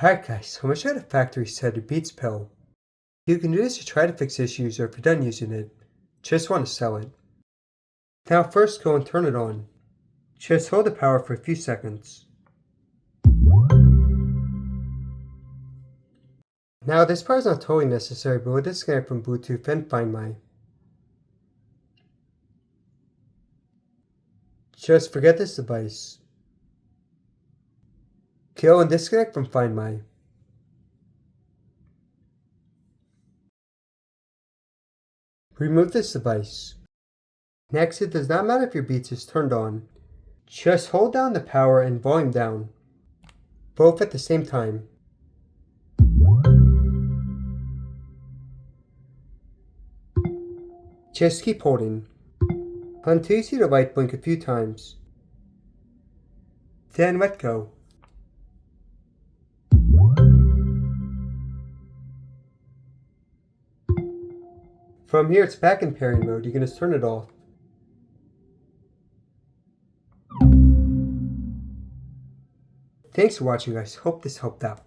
Alright guys, I'm going to show you the factory reset Beats pill. You can do this to try to fix issues, or if you're done using it, just want to sell it. Now first go and turn it on. Just hold the power for a few seconds. Now this part is not totally necessary, but we'll disconnect from Bluetooth and Find My. Just forget this device. Go and disconnect from Find My. Remove this device. Next, it does not matter if your Beats is turned on. Just hold down the power and volume down, both at the same time. Just keep holding until you see the light blink a few times. Then let go. From here, it's back in pairing mode. You can just turn it off. Thanks for watching, guys. Hope this helped out.